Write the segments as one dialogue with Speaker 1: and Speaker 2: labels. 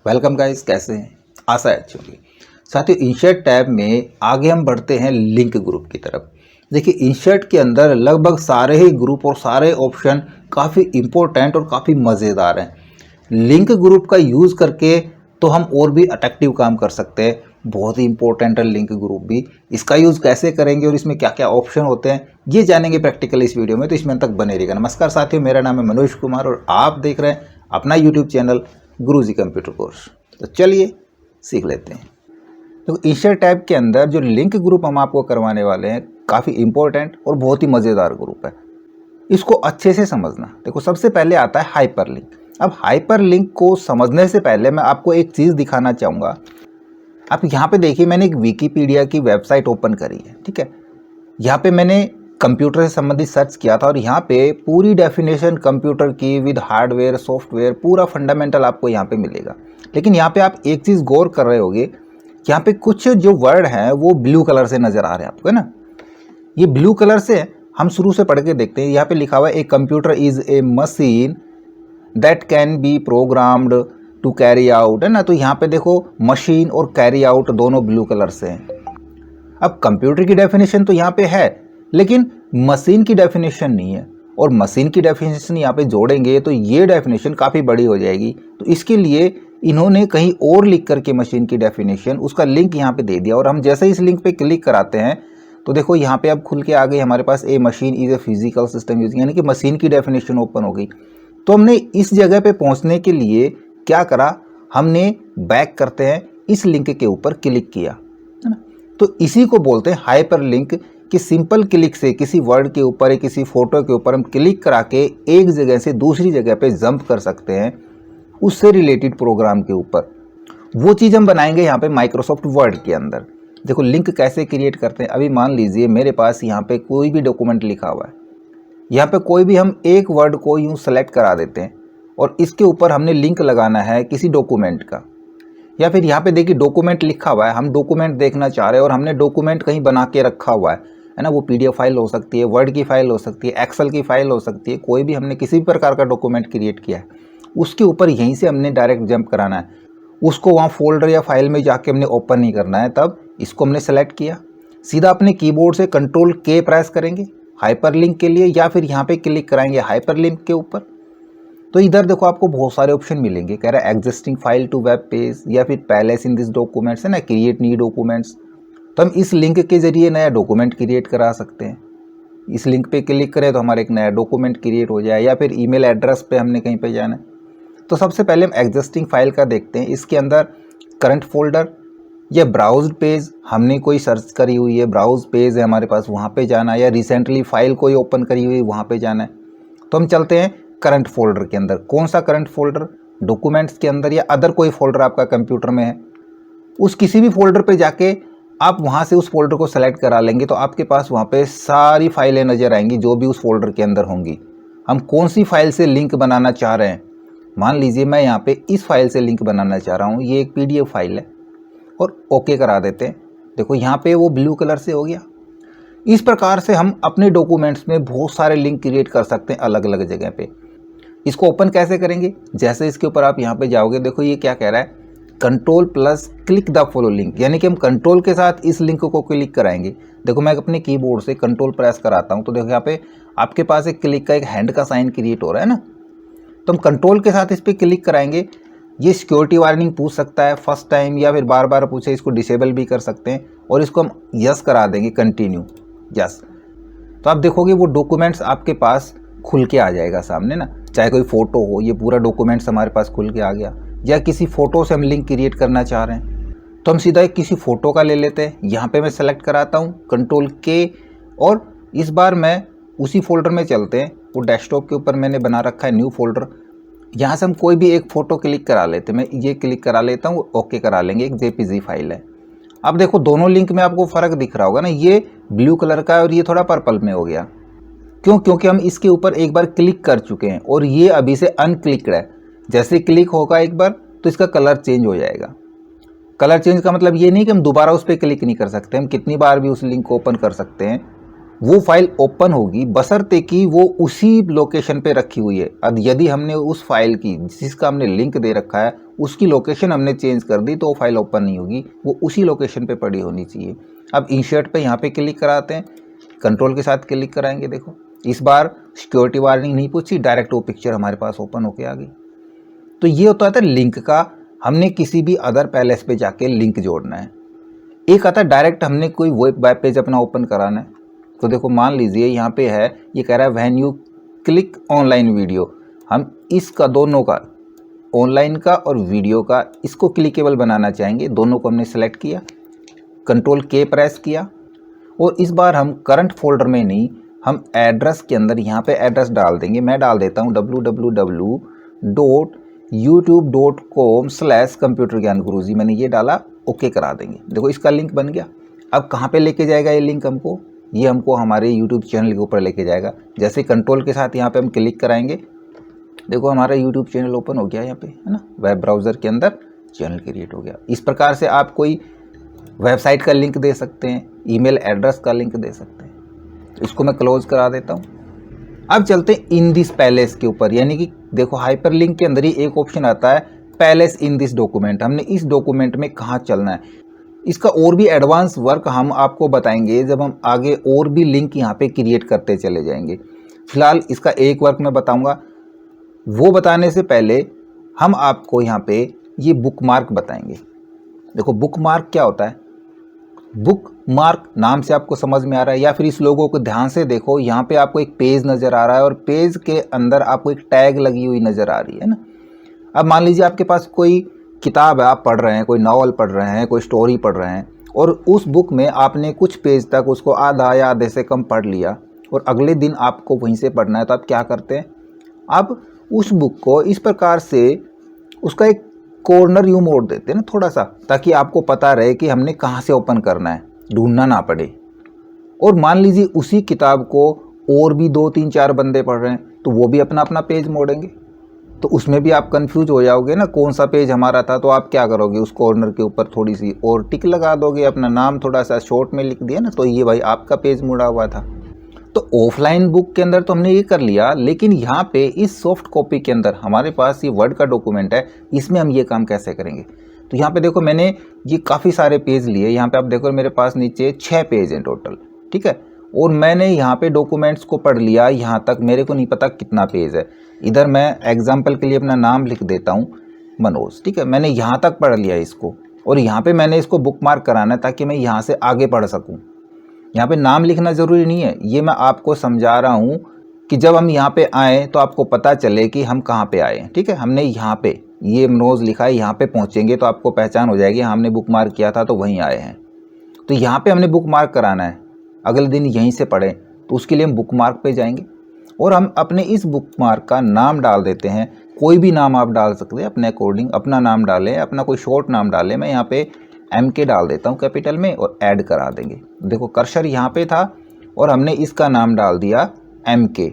Speaker 1: Welcome guys, कैसे हैं? आशा है अच्छी होगी। साथियों, इंसर्ट टैब में आगे हम बढ़ते हैं लिंक ग्रुप की तरफ। देखिए, इंसर्ट के अंदर लगभग सारे ही ग्रुप और सारे ऑप्शन काफ़ी इम्पोर्टेंट और काफ़ी मज़ेदार हैं। लिंक ग्रुप का यूज़ करके तो हम और भी अट्रैक्टिव काम कर सकते हैं। बहुत ही इंपॉर्टेंट है लिंक ग्रुप भी। इसका यूज़ कैसे करेंगे और इसमें क्या क्या ऑप्शन होते हैं, ये जानेंगे प्रैक्टिकल इस वीडियो में, तो इसमें तक बने रहिएगा। नमस्कार साथियों, मेरा नाम है मनोज कुमार और आप देख रहे हैं अपना यूट्यूब चैनल गुरुजी कंप्यूटर कोर्स। तो चलिए सीख लेते हैं। तो इंसर्ट टैब के अंदर जो लिंक ग्रुप हम आपको करवाने वाले हैं, काफ़ी इंपॉर्टेंट और बहुत ही मज़ेदार ग्रुप है। इसको अच्छे से समझना। देखो, सबसे पहले आता है हाइपरलिंक। अब हाइपरलिंक को समझने से पहले मैं आपको एक चीज़ दिखाना चाहूँगा। आप यहाँ पे देखिए, मैंने एक विकिपीडिया की वेबसाइट ओपन करी है, ठीक है। यहाँ पे मैंने कंप्यूटर से संबंधित सर्च किया था और यहाँ पे पूरी डेफिनेशन कंप्यूटर की विद हार्डवेयर सॉफ्टवेयर पूरा फंडामेंटल आपको यहाँ पे मिलेगा। लेकिन यहाँ पे आप एक चीज़ गौर कर रहे होगे, यहाँ पे कुछ जो वर्ड हैं वो ब्लू कलर से नज़र आ रहे हैं आपको, है ना। ये ब्लू कलर से हम शुरू से पढ़ के देखते हैं। यहाँ पे लिखा हुआ है a computer is a machine that can be programmed to carry out, है ना। तो यहाँ पे देखो, मशीन और कैरी आउट दोनों ब्लू कलर से हैं। अब कंप्यूटर की डेफिनेशन तो यहाँ पे है, लेकिन मशीन की डेफिनेशन नहीं है, और मशीन की डेफिनेशन यहाँ पे जोड़ेंगे तो ये डेफिनेशन काफ़ी बड़ी हो जाएगी। तो इसके लिए इन्होंने कहीं और लिख करके मशीन की डेफिनेशन, उसका लिंक यहाँ पे दे दिया। और हम जैसे इस लिंक पे क्लिक कराते हैं तो देखो, यहाँ पे अब खुल के आ गई हमारे पास a machine is a physical system using, यानी कि मशीन की डेफिनेशन ओपन हो गई। तो हमने इस जगह पे पहुँचने के लिए क्या करा, हमने बैक करते हैं इस लिंक के ऊपर क्लिक किया, है ना। तो इसी को बोलते हैं हाइपर लिंक, कि सिंपल क्लिक से किसी वर्ड के ऊपर या किसी फोटो के ऊपर हम क्लिक करा के एक जगह से दूसरी जगह पे जंप कर सकते हैं उससे रिलेटेड प्रोग्राम के ऊपर। वो चीज़ हम बनाएंगे यहाँ पे माइक्रोसॉफ्ट वर्ड के अंदर। देखो, लिंक कैसे क्रिएट करते हैं। अभी मान लीजिए मेरे पास यहाँ पे कोई भी डॉक्यूमेंट लिखा हुआ है, यहाँ पे कोई भी हम एक वर्ड को यूँ सेलेक्ट करा देते हैं और इसके ऊपर हमने लिंक लगाना है किसी डॉक्यूमेंट का। या फिर यहाँ पे देखिए डॉक्यूमेंट लिखा हुआ है, हम डॉक्यूमेंट देखना चाह रहे हैं और हमने डॉक्यूमेंट कहीं बना के रखा हुआ है ना। वो पीडीएफ फाइल हो सकती है, वर्ड की फाइल हो सकती है, एक्सेल की फाइल हो सकती है, कोई भी हमने किसी भी प्रकार का डॉक्यूमेंट क्रिएट किया है, उसके ऊपर यहीं से हमने डायरेक्ट जंप कराना है। उसको वहाँ फोल्डर या फाइल में जाके हमने ओपन नहीं करना है। तब इसको हमने सेलेक्ट किया, सीधा अपने कीबोर्ड से कंट्रोल के प्रेस करेंगे हाइपरलिंक के लिए, या फिर यहाँ पे क्लिक कराएंगे हाइपरलिंक के ऊपर। तो इधर देखो, आपको बहुत सारे ऑप्शन मिलेंगे। कह रहा है existing file to web page, या फिर पैलेस इन दिस डॉक्यूमेंट्स, है ना, क्रिएट न्यू डॉक्यूमेंट्स। तो हम इस लिंक के जरिए नया डॉक्यूमेंट क्रिएट करा सकते हैं। इस लिंक पे क्लिक करें तो हमारा एक नया डॉक्यूमेंट क्रिएट हो जाए, या फिर ईमेल एड्रेस पे हमने कहीं पे जाना है। तो सबसे पहले हम एग्जिस्टिंग फाइल का देखते हैं। इसके अंदर करंट फोल्डर या ब्राउज पेज, हमने कोई सर्च करी हुई है, ब्राउज पेज है हमारे पास, वहाँ पे जाना है, या रिसेंटली फाइल कोई ओपन करी हुई है वहाँ पे जाना है। तो हम चलते हैं करंट फोल्डर के अंदर। कौन सा करंट फोल्डर, डॉक्यूमेंट्स के अंदर या अदर कोई फोल्डर आपका कंप्यूटर में है, उस किसी भी फोल्डर पे जाके आप वहाँ से उस फोल्डर को सेलेक्ट करा लेंगे तो आपके पास वहाँ पे सारी फाइलें नज़र आएंगी जो भी उस फोल्डर के अंदर होंगी। हम कौन सी फाइल से लिंक बनाना चाह रहे हैं, मान लीजिए मैं यहाँ पे इस फाइल से लिंक बनाना चाह रहा हूँ, ये एक पीडीएफ फाइल है, और ओके करा देते हैं। देखो, यहाँ पे वो ब्लू कलर से हो गया। इस प्रकार से हम अपने डॉक्यूमेंट्स में बहुत सारे लिंक क्रिएट कर सकते हैं अलग अलग जगह पे। इसको ओपन कैसे करेंगे, जैसे इसके ऊपर आप यहाँ पे जाओगे, देखो ये क्या कह रहा है, control plus click the follow link, यानी कि हम कंट्रोल के साथ इस लिंक को क्लिक कराएंगे। देखो, मैं अपने कीबोर्ड से कंट्रोल प्रेस कराता हूँ तो देखो यहाँ पे आपके पास एक क्लिक का एक हैंड का साइन क्रिएट हो रहा है ना। तो हम कंट्रोल के साथ इस पर क्लिक कराएंगे। ये सिक्योरिटी वार्निंग पूछ सकता है फर्स्ट टाइम, या फिर बार बार पूछे, इसको डिसेबल भी कर सकते हैं, और इसको हम यस करा देंगे, कंटिन्यू, यस। तो आप देखोगे वो डॉक्यूमेंट्स आपके पास खुल के आ जाएगा सामने ना। चाहे कोई फ़ोटो हो, ये पूरा डॉक्यूमेंट्स हमारे पास खुल के आ गया। या किसी फ़ोटो से हम लिंक क्रिएट करना चाह रहे हैं तो हम सीधा एक किसी फ़ोटो का ले लेते हैं। यहाँ पे मैं सेलेक्ट कराता हूँ कंट्रोल के, और इस बार मैं उसी फोल्डर में चलते हैं। वो डेस्कटॉप के ऊपर मैंने बना रखा है न्यू फोल्डर। यहाँ से हम कोई भी एक फ़ोटो क्लिक करा लेते हैं। मैं ये क्लिक करा लेता हूँ, ओके करा लेंगे, एक जेपीजी फाइल है। अब देखो, दोनों लिंक में आपको फ़र्क दिख रहा होगा ना, ये ब्लू कलर का है और ये थोड़ा पर्पल में हो गया। क्यों? क्योंकि हम इसके ऊपर एक बार क्लिक कर चुके हैं और ये अभी से अनक्लिक्ड है। जैसे क्लिक होगा एक बार तो इसका कलर चेंज हो जाएगा। कलर चेंज का मतलब ये नहीं कि हम दोबारा उस पर क्लिक नहीं कर सकते, हम कितनी बार भी उस लिंक को ओपन कर सकते हैं। वो फाइल ओपन होगी बशर्ते कि वो उसी लोकेशन पे रखी हुई है। अब यदि हमने उस फाइल की जिसका हमने लिंक दे रखा है उसकी लोकेशन हमने चेंज कर दी तो वो फाइल ओपन नहीं होगी, वो उसी लोकेशन पे पड़ी होनी चाहिए। अब इंसर्ट पे यहाँ पे क्लिक कराते हैं, कंट्रोल के साथ क्लिक कराएंगे। देखो इस बार सिक्योरिटी वार्निंग नहीं पूछी, डायरेक्ट वो पिक्चर हमारे पास ओपन होके आ गई। तो ये होता था लिंक का, हमने किसी भी अदर पैलेस पे जाके लिंक जोड़ना है। एक आता है डायरेक्ट हमने कोई वेब पेज अपना ओपन कराना है। तो देखो मान लीजिए यहाँ पे है, ये कह रहा है when you click online video, हम इसका दोनों का ऑनलाइन का और वीडियो का इसको क्लिकेबल बनाना चाहेंगे। दोनों को हमने सेलेक्ट किया, कंट्रोल के प्रेस किया और इस बार हम करंट फोल्डर में नहीं, हम एड्रेस के अंदर यहाँ पे एड्रेस डाल देंगे। मैं डाल देता हूँ www.youtube.com/computergyanguruji, मैंने ये डाला, ओके करा देंगे। देखो इसका लिंक बन गया। अब कहाँ पे लेके जाएगा ये लिंक हमको, ये हमको हमारे यूट्यूब चैनल के ऊपर लेके जाएगा। जैसे कंट्रोल के साथ यहाँ पे हम क्लिक कराएंगे, देखो हमारा यूट्यूब चैनल ओपन हो गया यहाँ पे, है ना, वेब ब्राउज़र के अंदर चैनल क्रिएट हो गया। इस प्रकार से आप कोई वेबसाइट का लिंक दे सकते हैं, ईमेल एड्रेस का लिंक दे सकते हैं। तो इसको मैं क्लोज करा देता हूँ। अब चलते हैं इन दिस पैलेस के ऊपर, यानी कि देखो हाइपर लिंक के अंदर ही एक ऑप्शन आता है पैलेस इन दिस डॉक्यूमेंट। हमने इस डॉक्यूमेंट में कहाँ चलना है, इसका और भी एडवांस वर्क हम आपको बताएंगे जब हम आगे और भी लिंक यहाँ पे क्रिएट करते चले जाएंगे। फिलहाल इसका एक वर्क मैं बताऊंगा, वो बताने से पहले हम आपको यहाँ पे ये बुक मार्क बताएंगे। देखो बुक मार्क क्या होता है, बुक मार्क नाम से आपको समझ में आ रहा है, या फिर इस लोगों को ध्यान से देखो, यहाँ पे आपको एक पेज नज़र आ रहा है और पेज के अंदर आपको एक टैग लगी हुई नज़र आ रही है ना। अब मान लीजिए आपके पास कोई किताब है, आप पढ़ रहे हैं, कोई नावल पढ़ रहे हैं, कोई स्टोरी पढ़ रहे हैं और उस बुक में आपने कुछ पेज तक उसको आधा या आधे से कम पढ़ लिया और अगले दिन आपको वहीं से पढ़ना है, तो आप क्या करते हैं, आप उस बुक को इस प्रकार से उसका एक कॉर्नर यूँ मोड़ देते हैं ना थोड़ा सा, ताकि आपको पता रहे कि हमने कहाँ से ओपन करना है, ढूंढना ना पड़े। और मान लीजिए उसी किताब को और भी 2-3-4 बंदे पढ़ रहे हैं, तो वो भी अपना अपना पेज मोड़ेंगे, तो उसमें भी आप कंफ्यूज हो जाओगे ना कौन सा पेज हमारा था। तो आप क्या करोगे, उस कॉर्नर के ऊपर थोड़ी सी और टिक लगा दोगे, अपना नाम थोड़ा सा शॉर्ट में लिख दिया ना, तो ये भाई आपका पेज मुड़ा हुआ था। तो ऑफलाइन बुक के अंदर तो हमने ये कर लिया, लेकिन यहाँ पे इस सॉफ्ट कॉपी के अंदर हमारे पास ये वर्ड का डॉक्यूमेंट है, इसमें हम ये काम कैसे करेंगे। तो यहाँ पे देखो मैंने ये काफ़ी सारे पेज लिए, यहाँ पे आप देखो मेरे पास नीचे 6 पेज हैं टोटल, ठीक है। और मैंने यहाँ पे डॉक्यूमेंट्स को पढ़ लिया यहाँ तक, मेरे को नहीं पता कितना पेज है। इधर मैं एग्जाम्पल के लिए अपना नाम लिख देता हूँ मनोज, ठीक है, मैंने यहाँ तक पढ़ लिया इसको, और यहाँ पे मैंने इसको बुक मार्क कराना है ताकि मैं यहाँ से आगे पढ़ सकूँ। यहाँ पे नाम लिखना ज़रूरी नहीं है, ये मैं आपको समझा रहा हूँ कि जब हम यहाँ पे आएँ तो आपको पता चले कि हम कहाँ पे आए, ठीक है। हमने यहाँ पे ये मनोज लिखा है, यहाँ पे पहुँचेंगे तो आपको पहचान हो जाएगी हमने बुक मार्क किया था तो वहीं आए हैं। तो यहाँ पे हमने बुक मार्क कराना है, अगले दिन यहीं से पढ़ें, तो उसके लिए हम बुक मार्क पे जाएंगे और हम अपने इस बुक मार्क का नाम डाल देते हैं। कोई भी नाम आप डाल सकते हैं अपने अकॉर्डिंग, अपना नाम डालें, अपना कोई शॉर्ट नाम डालें। मैं यहाँ पे MK डाल देता हूँ कैपिटल में और ऐड करा देंगे। देखो कर्सर यहाँ पे था और हमने इसका नाम डाल दिया MK।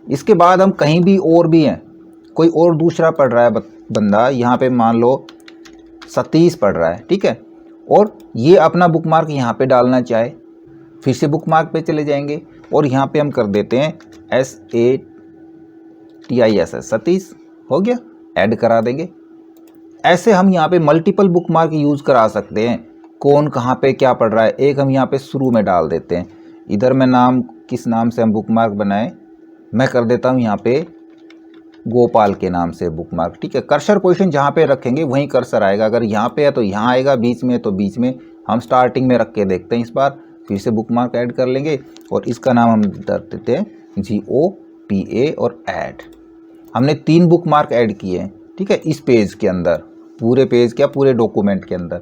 Speaker 1: इसके बाद हम कहीं भी और भी हैं, कोई और दूसरा पढ़ रहा है बंदा, यहाँ पे मान लो सतीश पढ़ रहा है, ठीक है, और ये अपना बुक मार्क यहाँ पे डालना चाहे, फिर से बुक मार्क पे चले जाएंगे और यहाँ पे हम कर देते हैं SATIS, सतीश हो गया, ऐड करा देंगे। ऐसे हम यहाँ पे मल्टीपल बुक मार्क यूज़ करा सकते हैं, कौन कहाँ पे क्या पढ़ रहा है। एक हम यहाँ पे शुरू में डाल देते हैं, इधर मैं नाम किस नाम से हम बुक मार्क बनाएं, मैं कर देता हूँ यहाँ पे गोपाल के नाम से बुक मार्क, ठीक है। कर्सर पोजीशन जहाँ पे रखेंगे वहीं कर्सर आएगा, अगर यहाँ पे है तो यहाँ आएगा, बीच में तो बीच में। हम स्टार्टिंग में रख के देखते हैं इस बार, फिर से बुक मार्क ऐड कर लेंगे और इसका नाम हम दे देते हैं GOPA और ऐड। हमने 3 बुक मार्क ऐड किए हैं, ठीक है, इस पेज के अंदर, पूरे पेज क्या पूरे डॉक्यूमेंट के अंदर।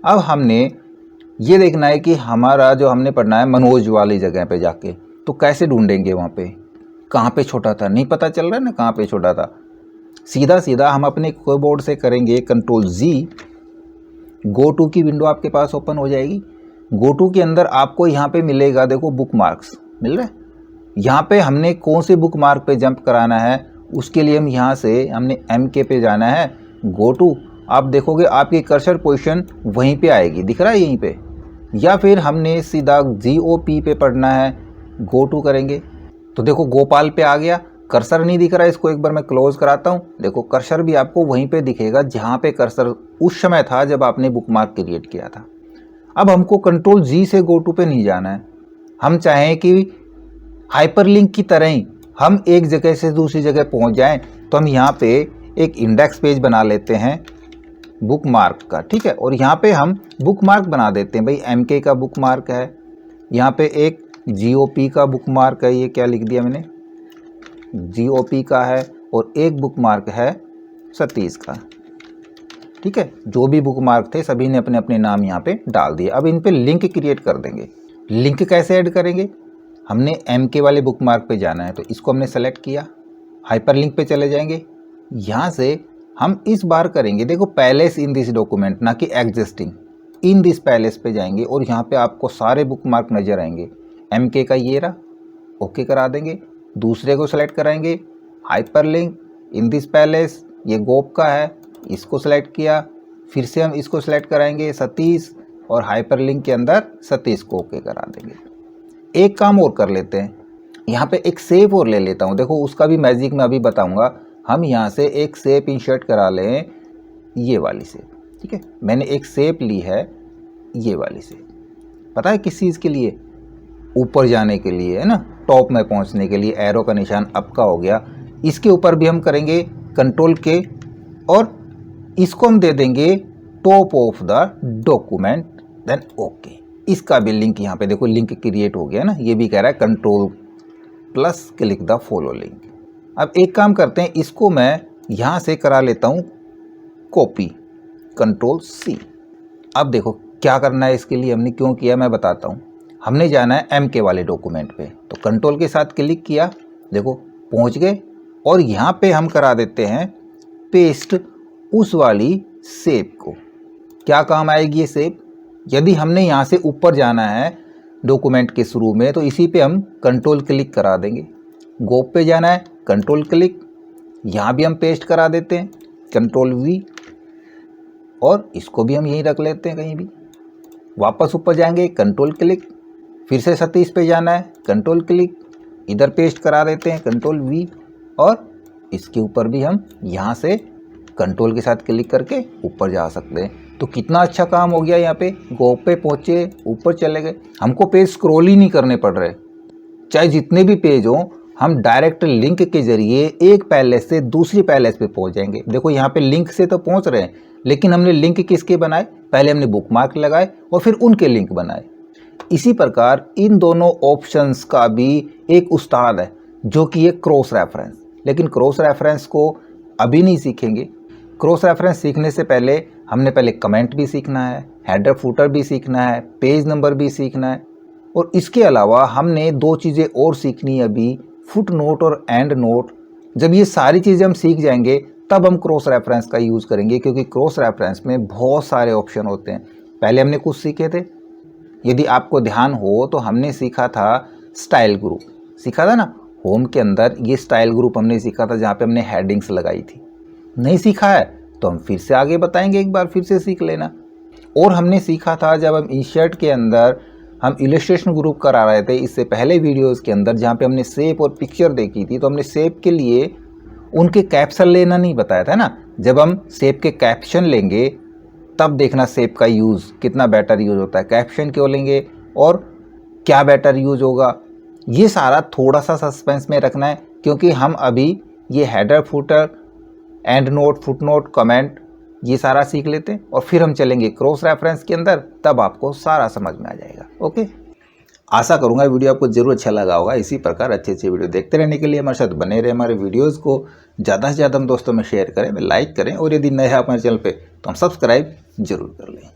Speaker 1: अब हमने ये देखना है कि हमारा जो हमने पढ़ना है मनोज वाली जगह पे जाके, तो कैसे ढूंढेंगे वहाँ पे, कहाँ पे छोटा था, नहीं पता चल रहा है ना कहाँ पे छोटा था। सीधा सीधा हम अपने कीबोर्ड से करेंगे Ctrl+G, गो टू की विंडो आपके पास ओपन हो जाएगी। गो टू के अंदर आपको यहाँ पे मिलेगा, देखो बुक मार्क्स मिल रहा है, यहाँ पे हमने कौन से बुक मार्क पे जंप कराना है, उसके लिए हम यहाँ से हमने MK पे जाना है, गो टू। आप देखोगे आपकी कर्सर पोजीशन वहीं पे आएगी, दिख रहा है यहीं पे, या फिर हमने सीधा GOP पे पढ़ना है, गो टू करेंगे तो देखो गोपाल पे आ गया, कर्सर नहीं दिख रहा है, इसको एक बार मैं क्लोज कराता हूँ। देखो कर्सर भी आपको वहीं पे दिखेगा जहाँ पे कर्सर उस समय था जब आपने बुकमार्क क्रिएट किया था। अब हमको कंट्रोल जी से गो टू पे नहीं जाना है, हम चाहें कि हाइपरलिंक की तरह ही हम एक जगह से दूसरी जगह पहुँच जाएं, तो हम यहाँ पे एक इंडेक्स पेज बना लेते हैं बुकमार्क का, ठीक है। और यहाँ पे हम बुकमार्क बना देते हैं, भाई MK का बुकमार्क है, यहाँ पे एक GOP का बुकमार्क है, ये क्या लिख दिया मैंने, GOP का है, और एक बुकमार्क है सतीश का, ठीक है। जो भी बुकमार्क थे सभी ने अपने अपने नाम यहाँ पे डाल दिए। अब इन पे लिंक क्रिएट कर देंगे। लिंक कैसे ऐड करेंगे, हमने MK वाले बुकमार्क पे जाना है, तो इसको हमने सेलेक्ट किया, हाइपरलिंक पे चले जाएंगे। यहाँ से हम इस बार करेंगे, देखो पैलेस इन दिस डॉक्यूमेंट, ना कि एग्जिस्टिंग, इन दिस पैलेस पे जाएंगे और यहाँ पे आपको सारे बुकमार्क नज़र आएंगे। MK का ये रहा, ओके करा देंगे। दूसरे को सेलेक्ट कराएंगे, हाइपरलिंक इन दिस पैलेस, ये गोप का है, इसको सेलेक्ट किया। फिर से हम इसको सेलेक्ट कराएंगे सतीश, और हाइपरलिंक के अंदर सतीश को ओके करा देंगे। एक काम और कर लेते हैं, यहाँ पे एक सेप और ले लेता हूँ, देखो उसका भी मैजिक मैं अभी बताऊँगा। हम यहाँ से एक सेप इंसर्ट करा लें, ये वाली सेप, ठीक है। मैंने एक सेप ली है, ये वाली सेप, पता है किस चीज़ के लिए, ऊपर जाने के लिए है ना, टॉप में पहुँचने के लिए। एरो का निशान अप का हो गया। इसके ऊपर भी हम करेंगे कंट्रोल के, और इसको हम दे देंगे top of the document, then okay. इसका भी लिंक यहाँ पे देखो लिंक क्रिएट हो गया ना, ये भी कह रहा है control plus click the follow link. अब एक काम करते हैं, इसको मैं यहाँ से करा लेता हूँ कॉपी, कंट्रोल C। अब देखो क्या करना है इसके लिए, हमने क्यों किया मैं बताता हूँ। हमने जाना है MK वाले डॉक्यूमेंट पे, तो कंट्रोल के साथ क्लिक किया, देखो पहुँच गए। और यहाँ पे हम करा देते हैं पेस्ट उस वाली सेप को। क्या काम आएगी ये सेप, यदि हमने यहाँ से ऊपर जाना है डॉक्यूमेंट के शुरू में, तो इसी पे हम कंट्रोल क्लिक करा देंगे। गोप पे जाना है, कंट्रोल क्लिक, यहाँ भी हम पेस्ट करा देते हैं, कंट्रोल V, और इसको भी हम यहीं रख लेते हैं कहीं भी। वापस ऊपर जाएंगे, कंट्रोल क्लिक, फिर से सतीश पे जाना है, कंट्रोल क्लिक, इधर पेस्ट करा देते हैं, कंट्रोल V, और इसके ऊपर भी हम यहाँ से कंट्रोल के साथ क्लिक करके ऊपर जा सकते हैं। तो कितना अच्छा काम हो गया, यहाँ पे गोप पे पहुँचे, ऊपर चले गए, हमको पेज स्क्रॉल ही नहीं करने पड़ रहे। चाहे जितने भी पेज हों, हम डायरेक्ट लिंक के जरिए एक पैलेस से दूसरी पैलेस पे पहुँच जाएंगे। देखो यहाँ पे लिंक से तो पहुँच रहे हैं, लेकिन हमने लिंक किसके बनाए, पहले हमने बुकमार्क लगाए और फिर उनके लिंक बनाए। इसी प्रकार इन दोनों ऑप्शंस का भी एक उस्ताद है जो कि है क्रॉस रेफरेंस, लेकिन क्रॉस रेफरेंस को अभी नहीं सीखेंगे। क्रॉस रेफरेंस सीखने से पहले हमने पहले कमेंट भी सीखना है, हेडर फुटर भी सीखना है, पेज नंबर भी सीखना है, और इसके अलावा हमने दो चीज़ें और सीखनी है अभी, फुट नोट और एंड नोट। जब ये सारी चीज़ें हम सीख जाएंगे तब हम क्रॉस रेफरेंस का यूज़ करेंगे, क्योंकि क्रॉस रेफरेंस में बहुत सारे ऑप्शन होते हैं। पहले हमने कुछ सीखे थे, यदि आपको ध्यान हो तो हमने सीखा था स्टाइल ग्रुप, सीखा था ना, होम के अंदर ये स्टाइल ग्रुप हमने सीखा था जहाँ पे हमने हेडिंग्स लगाई थी। नहीं सीखा है तो हम फिर से आगे बताएंगे, एक बार फिर से सीख लेना। और हमने सीखा था जब हम इंसर्ट के अंदर हम इलस्ट्रेशन ग्रुप करा रहे थे इससे पहले वीडियोस के अंदर, जहाँ पे हमने शेप और पिक्चर देखी थी, तो हमने शेप के लिए उनके कैप्शन लेना नहीं बताया था ना। जब हम शेप के कैप्शन लेंगे तब देखना शेप का यूज़ कितना बेटर यूज़ होता है, कैप्शन क्यों लेंगे और क्या बेटर यूज़ होगा, ये सारा थोड़ा सा सस्पेंस में रखना है, क्योंकि हम अभी ये header footer, and note, foot note, comment, ये सारा सीख लेते हैं और फिर हम चलेंगे क्रॉस रेफरेंस के अंदर, तब आपको सारा समझ में आ जाएगा। ओके, आशा करूंगा वीडियो आपको जरूर अच्छा लगा होगा। इसी प्रकार अच्छे अच्छे वीडियो देखते रहने के लिए हमारे साथ बने रहे। हमारे वीडियोस को ज़्यादा से ज़्यादा हम दोस्तों में शेयर करें, लाइक करें, और यदि नए हैं हमारे चैनल पे तो हम सब्सक्राइब जरूर कर लें।